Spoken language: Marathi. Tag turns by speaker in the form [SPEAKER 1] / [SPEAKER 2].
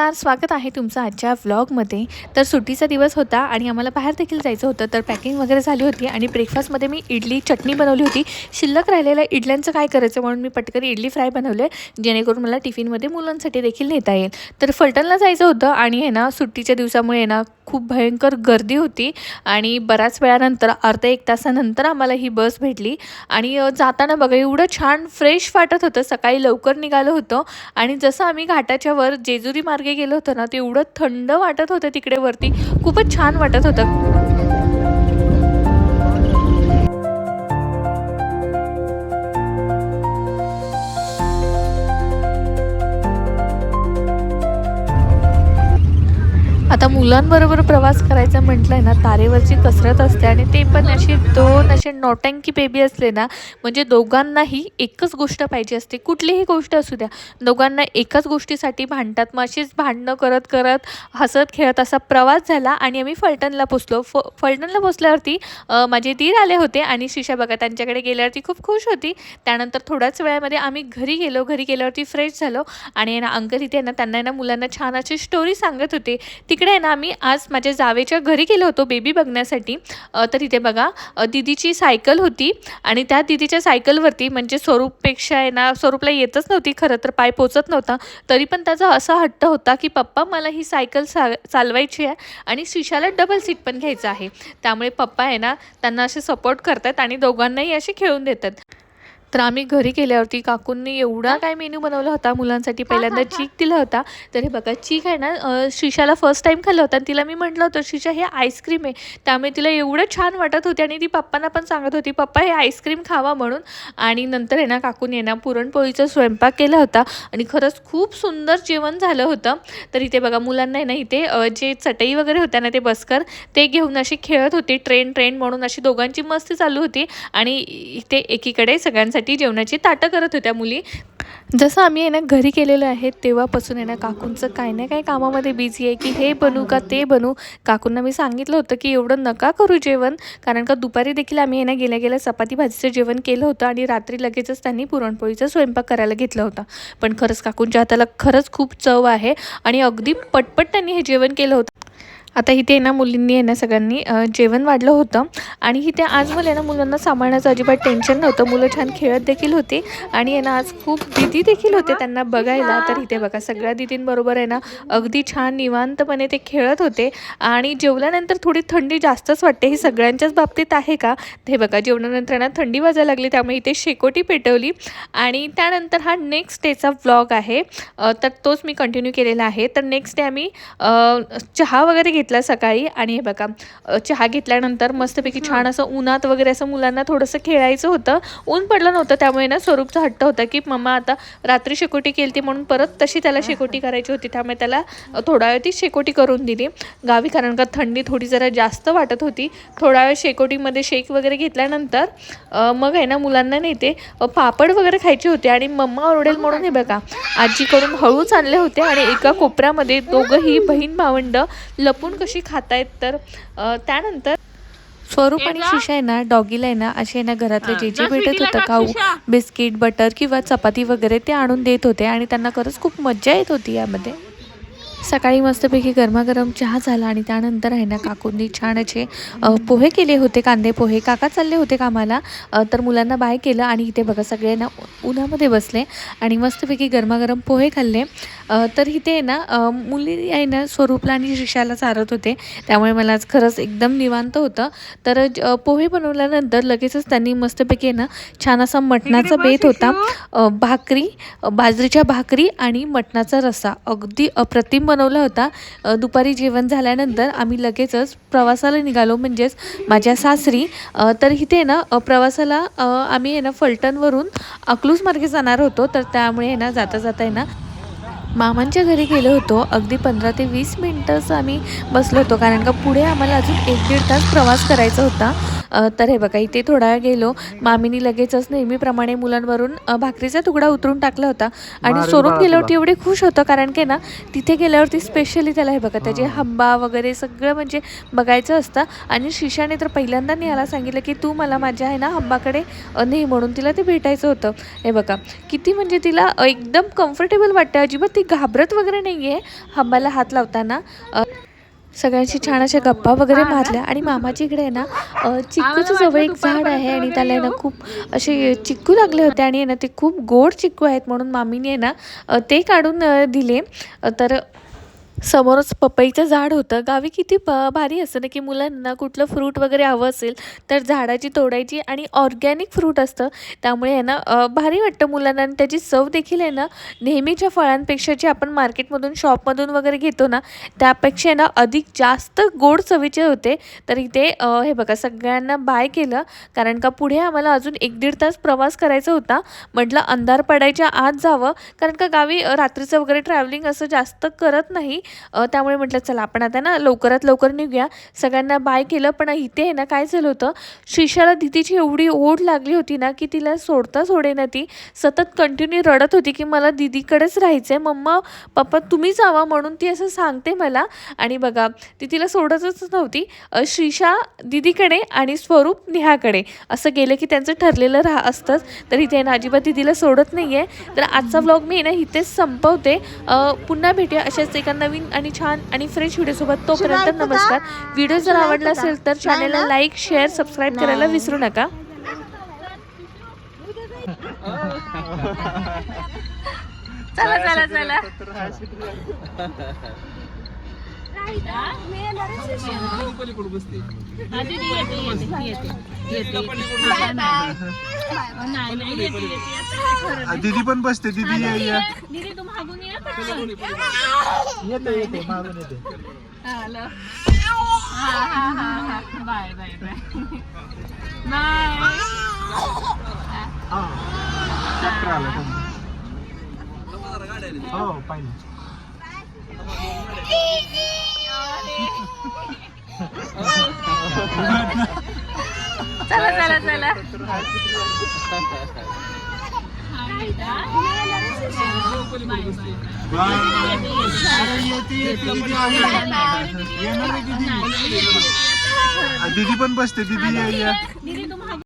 [SPEAKER 1] नमस्कार, स्वागत आहे तुमचं आजच्या व्लॉगमध्ये। तर सुट्टीचा दिवस होता आणि आम्हाला बाहेर देखील जायचं होतं। तर पॅकिंग वगैरे झाली होती आणि ब्रेकफास्टमध्ये मी इडली चटणी बनवली होती। शिल्लक राहिलेल्या इडल्यांचं काय करायचं म्हणून मी पटकन इडली फ्राय बनवले, जेणेकरून मला टिफिनमध्ये मुलांसाठी देखील नेता येईल। तर फलटणला जायचं होतं आणि आहे ना सुट्टीच्या दिवसामुळे ना खूप भयंकर गर्दी होती आणि बऱ्याच वेळानंतर अर्धा एक तासानंतर आम्हाला ही बस भेटली आणि जाताना बघा एवढं छान फ्रेश वाटत होतं। सकाळी लवकर निघालो होतो आणि जसं आम्ही घाटाच्या वर जेजुरी मार्गे गेलो होतो ना, ते एवढं थंड वाटत होतं तिकडे वरती, खूपच छान वाटत होतं। आता मुलांबरोबर प्रवास करायचा म्हटलं ना, तारेवरची कसरत असते आणि ते पण दोन असे नौटंकी बेबी असले ना, म्हणजे दोघांनाही एकच गोष्ट पाहिजे असते, कुठलीही गोष्ट असू द्या, दोघांना एकाच गोष्टीसाठी भांडतात। मग अशीच भांडणं करत करत हसत खेळत असा प्रवास झाला आणि आम्ही फलटणला पोचलो। फलटणला पोचल्यावरती माझे दीर आले होते आणि शिशा बघा त्यांच्याकडे गेल्यावरती खूप खुश होती। त्यानंतर थोड्याच वेळामध्ये आम्ही घरी गेलो। घरी गेल्यावरती फ्रेश झालो आणि ना अंकल इथे ना त्यांना ना मुलांना छान अशी स्टोरी सांगत होते। तिकडे आहे ना आम्ही आज माझ्या जावेच्या घरी गेलो होतो बेबी बघण्यासाठी। तर इथे बघा दीदीची सायकल होती आणि त्या दीदीच्या सायकलवरती म्हणजे स्वरूपपेक्षा आहे ना, स्वरूपला येतच नव्हती खरं तर, पाय पोचत नव्हता, तरी पण त्याचा असा हट्ट होता की पप्पा मला ही सायकल चालवायची आहे आणि शिशाला डबल सीट पण घ्यायचं आहे। त्यामुळे पप्पा आहे ना त्यांना असे सपोर्ट करतात आणि दोघांनाही असे खेळून देतात। तर आम्ही घरी गेल्यावरती काकूंनी एवढा काय मेनू बनवला होता मुलांसाठी। पहिल्यांदा चीक दिला होता। तर हे बघा चीक आहे ना शिशाला फर्स्ट टाईम खाल्लं होतं आणि तिला मी म्हटलं होतं शिशा हे आईस्क्रीम आहे, त्यामुळे तिला एवढं छान वाटत होते आणि ती पप्पांना पण सांगत होती पप्पा हे आईस्क्रीम खावा म्हणून। आणि नंतर आहे ना काकूने ना पुरणपोळीचा स्वयंपाक केला होता आणि खरंच खूप सुंदर जेवण झालं होतं। तर इथे बघा मुलांना आहे ना इथे जे चटई वगैरे होत्या ना ते बसकर ते घेऊन अशी खेळत होती, ट्रेन म्हणून अशी दोघांची मस्ती चालू होती आणि इथे एकीकडे सगळ्यांसाठी जेवणाची ताटं करत होत्या मुली। जसं आम्ही आहे ना घरी केलेलं आहे तेव्हापासून आहे ना काकूंचं काही ना काही कामामध्ये बिझी आहे की हे बनवू का ते बनवू। काकूंना मी सांगितलं होतं की एवढं नका करू जेवण, कारण का दुपारी देखील आम्ही आहे ना गेल्या गेल्या चपाती भाजीचं जेवण केलं होतं आणि रात्री लगेचच त्यांनी पुरणपोळीचा स्वयंपाक करायला घेतला होता। पण खरंच काकूंच्या हाताला खरंच खूप चव आहे आणि अगदी पटपट त्यांनी हे जेवण केलं होतं। आता इथे ना मुलींनी आहे ना सगळ्यांनी जेवण वाढलं होतं आणि इथे आज मला ना मुलांना सांभाळण्याचं अजिबात टेन्शन नव्हतं। मुलं छान खेळत देखील होती आणि आहे ना आज खूप दीदी देखील होते त्यांना बघायला। तर इथे बघा सगळ्या दीदींबरोबर आहे ना अगदी छान निवांतपणे ते खेळत होते आणि जेवल्यानंतर थोडी थंडी जास्तच वाटते, ही सगळ्यांच्याच बाबतीत आहे का? हे बघा जेवणानंतर ना थंडी वाजायला लागली, त्यामुळे इथे शेकोटी पेटवली आणि त्यानंतर हा नेक्स्ट डेचा व्लॉग आहे, तर तोच मी कंटिन्यू केलेला आहे। तर नेक्स्ट डे आम्ही चहा वगैरे घेतला सकाळी आणि हे बघा चहा घेतल्यानंतर मस्तपैकी छान असं उन्हात वगैरे असं मुलांना थोडंसं खेळायचं होतं। ऊन पडलं नव्हतं त्यामुळे ना स्वरूपचा हट्ट होता की मम्मा आता रात्री शेकोटी केली म्हणून परत तशी त्याला शेकोटी करायची होती, त्यामुळे त्याला थोडा वेळ ती शेकोटी करून दिली गावी, कारण का थंडी थोडी जरा जास्त वाटत होती। थोडा वेळ शेकोटीमध्ये शेक वगैरे घेतल्यानंतर मग आहे ना मुलांना नेते पापड वगैरे खायचे होते आणि मम्मा ओरडेल म्हणून हे बघा आजीकडून हळूच आणले होते आणि एका कोपऱ्यामध्ये दोघंही बहीण भावंड लपून कशी खातायत। तर त्यानंतर स्वरूप आणि शिशा आहे ना डॉगीला आहे ना असे ना घरातलं जे जे भेटत होतं खाऊ, बिस्किट, बटर किंवा चपाती वगैरे ते आणून देत होते आणि त्यांना खरंच खूप मज्जा येत होती यामध्ये। सकाळी मस्तपैकी गरमागरम चहा झाला आणि त्यानंतर आहे ना काकूंनी छान असे पोहे केले होते, कांदे पोहे। काका चालले होते कामाला, तर मुलांना बाय केलं आणि इथे बघा सगळे ना उन्हामध्ये बसले आणि मस्तपैकी गरमागरम पोहे खाल्ले। तर इथे आहे ना मुली आहे ना स्वरूपला आणि शिशाला चारत होते, त्यामुळे मला आज खरंच एकदम निवांत होतं। तर पोहे बनवल्यानंतर लगेचच त्यांनी मस्तपैकी आहे ना छान असा मटणाचा बेत होता, भाकरी, बाजरीच्या भाकरी आणि मटणाचा रस्सा अगदी अप्रतिम बनवला होता। दुपारी जेवण झाल्यानंतर आम्ही लगेचच प्रवासाला निघालो, म्हणजेच माझ्या सासरी। तर इथे ना प्रवासाला आम्ही आहे ना फलटणवरून अकलूज मार्गे जाणार होतो, तर त्यामुळे आहे ना जाता जाता आहे ना मामांच्या घरी गेलो होतो। अगदी 15 ते 20 मिनिटंच आम्ही बसलो होतो, कारण का पुढे आम्हाला अजून 1-1.5 तास प्रवास करायचा होता। तर हे बघा इथे थोडा वेळ गेलो. मामीनी लगेचच नेहमीप्रमाणे मुलांवरून भाकरीचा तुकडा उतरून टाकला होता आणि स्वरूप गेल्यावरती एवढे खुश होतं, कारण की ना तिथे गेल्यावरती स्पेशली त्याला हे बघा त्याचे हंबा वगैरे सगळं म्हणजे बघायचं असतं. आणि शिशाने तर पहिल्यांदा नेहाला सांगितलं की तू मला माझ्या आहे ना हंबाकडे ने, म्हणून तिला ते भेटायचं होतं. हे बघा किती म्हणजे तिला एकदम कम्फर्टेबल वाटतं, अजिबात ती घाबरत वगैरे नाही आहे हंबाला हात लावताना. सगळ्यांशी छान अशा गप्पा वगैरे मारल्या. आणि मामाच्या इकडे आहे ना चिक्कूचं जवळ एक झाड आहे आणि त्याला आहे ना खूप असे चिक्कू लागले होते आणि आहे ना ते खूप गोड चिक्कू आहेत, म्हणून मामीने आहे ना ते काढून दिले. तर समोरच पपईचं झाड होतं. गावी किती भारी असतं ना की मुलांना कुठलं फ्रूट वगैरे हवं असेल तर झाडाची तोडायची, आणि ऑर्गॅनिक फ्रूट असतं त्यामुळे आहे ना भारी वाटतं मुलांना. आणि त्याची चव देखील आहे ना नेहमीच्या फळांपेक्षा जे आपण मार्केटमधून शॉपमधून वगैरे घेतो ना त्यापेक्षा आहे ना अधिक जास्त गोड चवीचे होते. तर इथे हे बघा सगळ्यांना बाय केलं, कारण का पुढे आम्हाला अजून 1-1.5 तास प्रवास करायचा होता. म्हटलं अंधार पडायच्या आत जावं, कारण का गावी रात्रीचं वगैरे ट्रॅव्हलिंग असं जास्त करत नाही. त्यामुळे म्हटलं चला आपण आता ना लवकरात लवकर निघूया. सगळ्यांना बाय केलं. पण इथे आहे ना काय झालं होतं, श्रीशाला दीदीची एवढी ओढ लागली होती ना की तिला सोडता सोडेना, ती सतत कंटिन्यू रडत होती की मला दीदीकडेच राहायचं आहे, मम्मा पप्पा तुम्ही जावा म्हणून ती असं सांगते मला. आणि बघा ती तिला सोडतच नव्हती. श्रीशा दीदीकडे आणि स्वरूप नेहाकडे असं गेलं की त्यांचं ठरलेलं असतंच. तर इथे ना अजिबात दीदीला सोडत नाही आहे. तर आजचा व्लॉग मी ना इथेच संपवते. पुन्हा भेटूया अशाच एका नवीन आणि छान आणि फ्रेश व्हिडिओसोबत. तोपर्यंत नमस्कार. व्हिडिओ जर आवडला असेल तर चॅनलला लाईक शेअर सबस्क्राईब करायला विसरू नका.
[SPEAKER 2] चला चला चला.
[SPEAKER 3] दीदी पण बसते. दीदी या.
[SPEAKER 2] दीदी तू मागून ये.
[SPEAKER 3] येते मागून येते.
[SPEAKER 2] Bye bye bye bye.
[SPEAKER 3] चक्र आलं. हो पाहिजे.
[SPEAKER 2] चला चला चला.
[SPEAKER 3] दीदी पण बसते. दीदी या.
[SPEAKER 2] दीदी तू